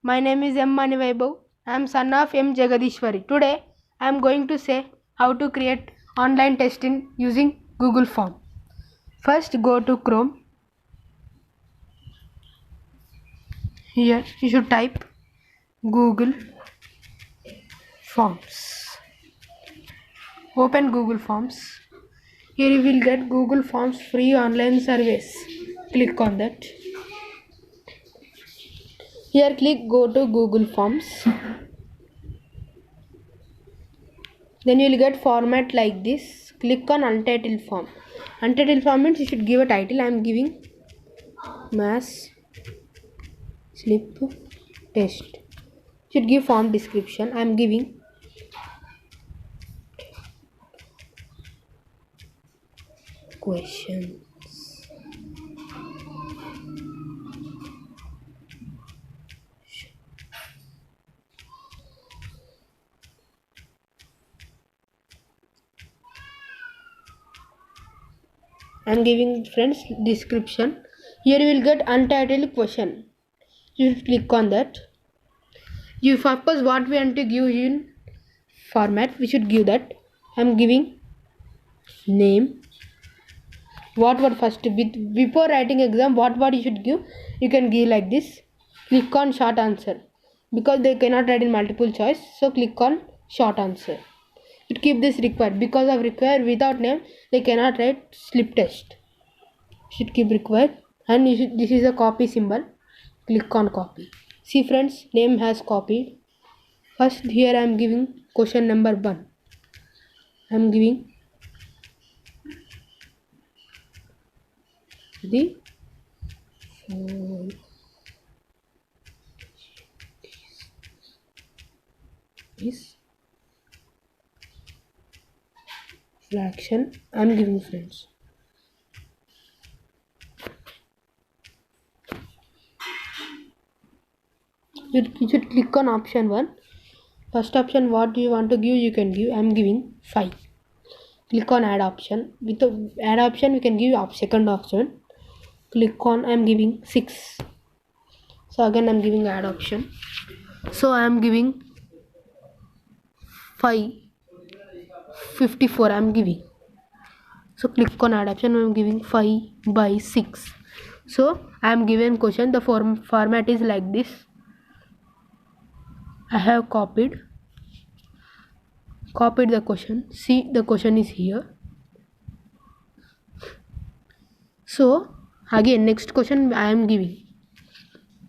My name is M. Mani Vaibhav. I am son of M. Jagadishwari. Today I am going to say how to create online testing using Google Form. First go to Chrome. Here you should type Google Forms. Open Google Forms. Here you will get Google Forms free online service. Click on that. Here click go to Google Forms. Then you will get format like this. Click on untitled form. Untitled form means you should give a title. I am giving mass slip test. You should give form description. I am giving questions. I am giving friends description. Here you will get untitled question. You should click on that. You suppose what we want to give in format, we should give that. I am giving name. What word first? Before writing exam, what word you should give? You can give like this. Click on short answer because they cannot write in multiple choice. So click on short answer. You keep this required because of required without name they cannot write slip test. Should keep required and this is a copy symbol. Click on copy. See friends, name has copied. First here I am giving question number 1. I am giving the is fraction. I am giving friends. You should click on option 1. First option what do you want to give, you can give. I am giving 5. Click on add option. With the add option we can give second option. Click on I am giving 6. So again I am giving add option. So I am giving 554 I am giving. So click on add option. I am giving 5 by 6. So I am given question. The format is like this. I have copied the question. See the question is here. So again next question I am giving.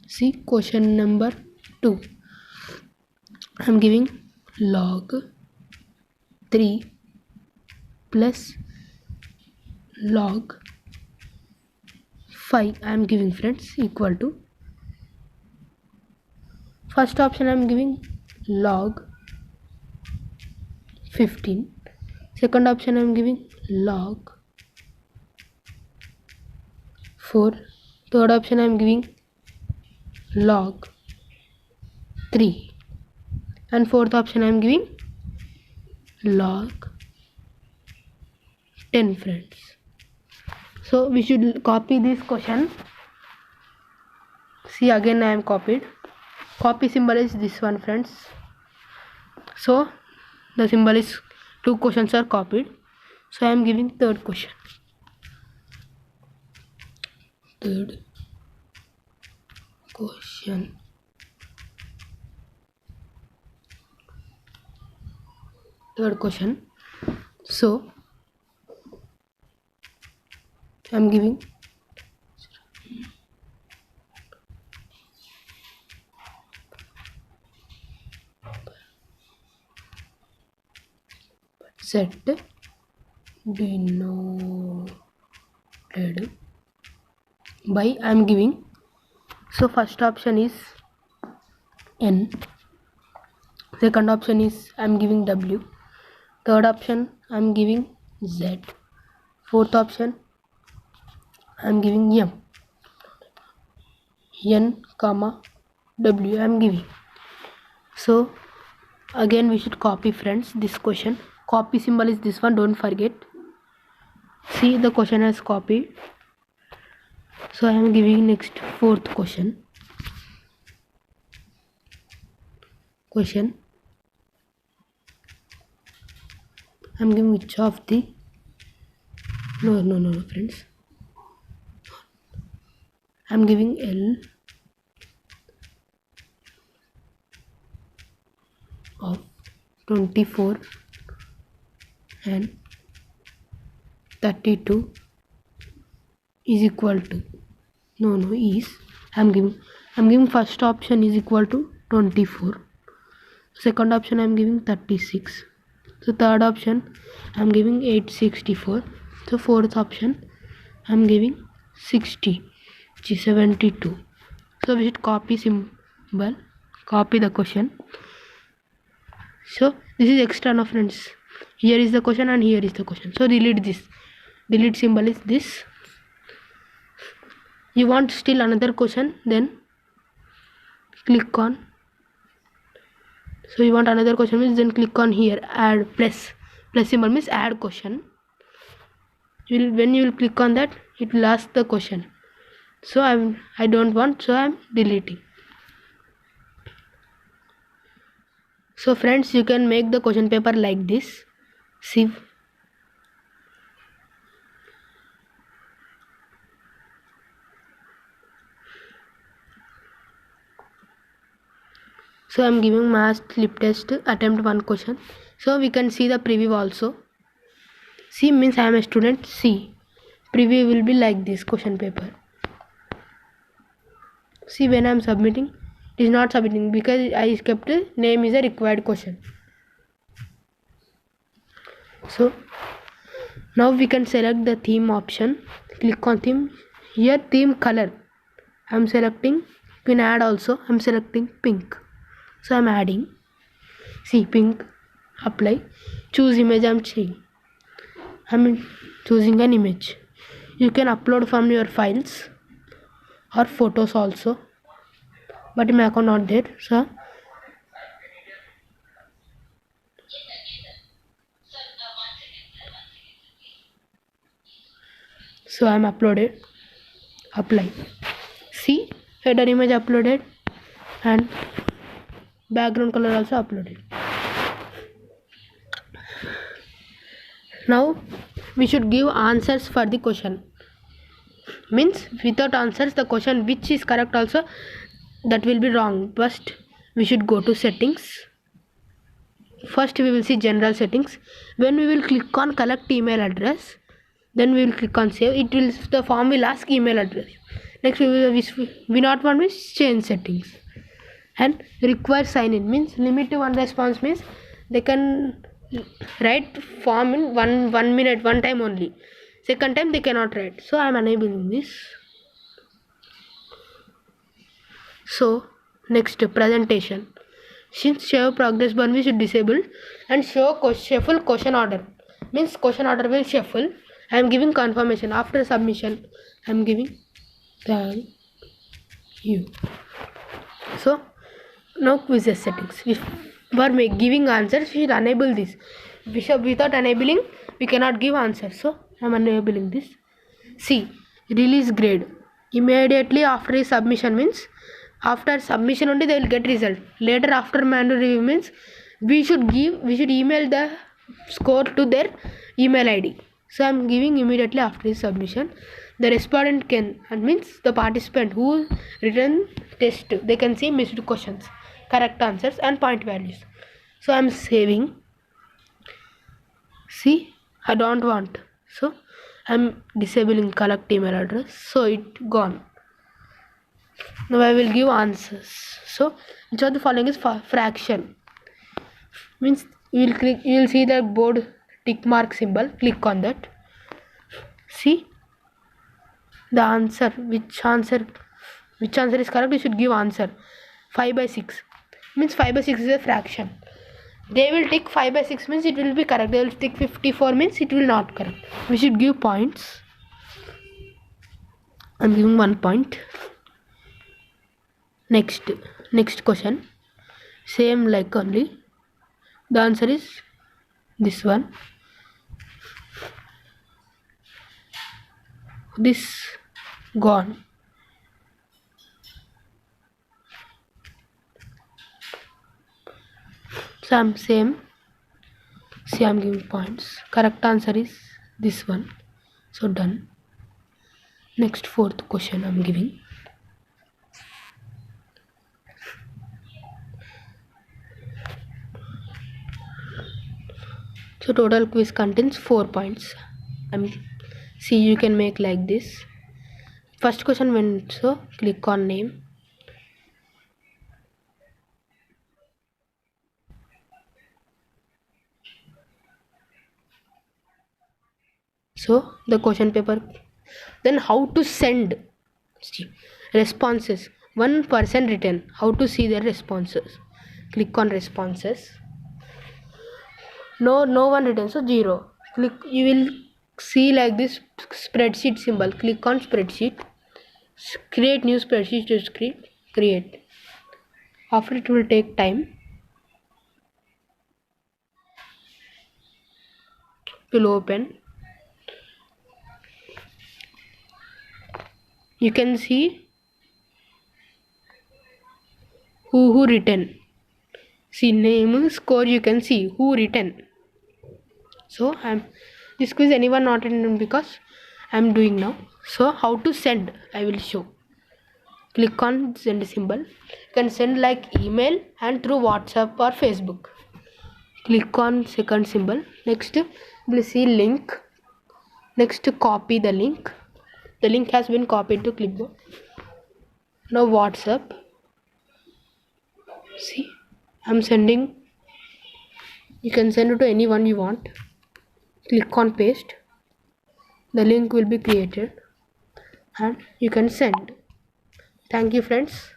See question number 2. I am giving log 3 plus log 5 I am giving friends equal to. First option I am giving log 15. Second option I am giving log 4. Third option I am giving log 3. And fourth option I am giving log 10 friends. So we should copy this question. See again I am copied. Copy symbol is this one friends. So the symbol is 2 questions are copied. So I am giving third question. Third question. So I am giving set denoted by I am giving. So first option is N. Second option is I am giving W. Third option I am giving Z. Fourth option I am giving M. N comma W I am giving. So again we should copy friends this question. Copy symbol is this one, don't forget. See the question has copied. So I am giving next fourth question. question. I'm giving which of the no friends. I'm giving L of 24 and 32 is equal to is I'm giving first option is equal to 24, second option I'm giving 36, so third option I'm giving 864, so fourth option I'm giving 60, which is 72. So we should copy symbol, copy the question. So this is extra, no friends. Here is the question and here is the question. So delete this. Delete symbol is this. You want still another question, then click on. So you want another question means then click on here, add plus. Plus symbol means add question. When you will click on that, it will ask the question. So I don't want, so I'm deleting. So friends, you can make the question paper like this. See. So I'm giving math slip test attempt 1 question. So we can see the preview also. C means I am a student. C. Preview will be like this question paper. See, when I am submitting, it is not submitting because I kept name is a required question. So now we can select the theme option. Click on theme. Here theme color. I am selecting. You can add also. I am selecting pink. So I am adding. See, pink. Apply. Choose image. I am choosing an image. You can upload from your files or photos also, but my account not there, so I'm uploaded. Apply. See, header image uploaded and background color also uploaded. Now we should give answers for the question. Means without answers the question which is correct also, that will be wrong. First we should go to settings. First we will see general settings. When we will click on collect email address, then we will click on save. It will, the form will ask email address. Next we not want means change settings, and require sign in means limit to one response means they can write form in one minute one time only. Second time they cannot write, so I am enabling this. So next presentation. Since show progress bar we should disable, and show shuffle question order means question order will shuffle. I am giving confirmation after submission. I am giving thank you. So now quizzes settings. If we are giving answers, we should enable this. Without enabling, we cannot give answers. So I am enabling this. C. Release grade. Immediately after submission means after submission only they will get result. Later after manual review means we should email the score to their email ID. So I am giving immediately after his submission. The respondent can, and means the participant who written test, they can see missed questions, correct answers and point values. So I am saving. See, I don't want, so I am disabling collect email address, so it gone. Now I will give answers. So which of the following is fraction? Means you will see the board tick mark symbol. Click on that. See the answer. Which answer is correct? You should give answer. 5/6 means 5/6 is a fraction. They will tick 5/6 means it will be correct. They will tick 54 means it will not correct. We should give points. I am giving 1 point. Next question, same like only. The answer is this one. This gone. So I'm same. See, I'm giving points. Correct answer is this one. So done. Next fourth question I'm giving. So total quiz contains 4 points. See, you can make like this. First question went, so click on name. So the question paper. Then how to send. See, responses. One person written. How to see their responses. Click on responses. No one written, so 0. Click. You will see like this spreadsheet symbol. Click on spreadsheet. Create new spreadsheet to create. After it will take time. It will open. You can see who written. See name, score, you can see who written. So this quiz anyone not written because I'm doing now. So how to send I will show. Click on send symbol. You can send like email and through WhatsApp or Facebook. Click on second symbol. Next you will see link. Next copy the link. The link has been copied to clipboard. Now WhatsApp. See, I'm sending. You can send it to anyone you want. Click on paste. The link will be created and you can send. Thank you friends.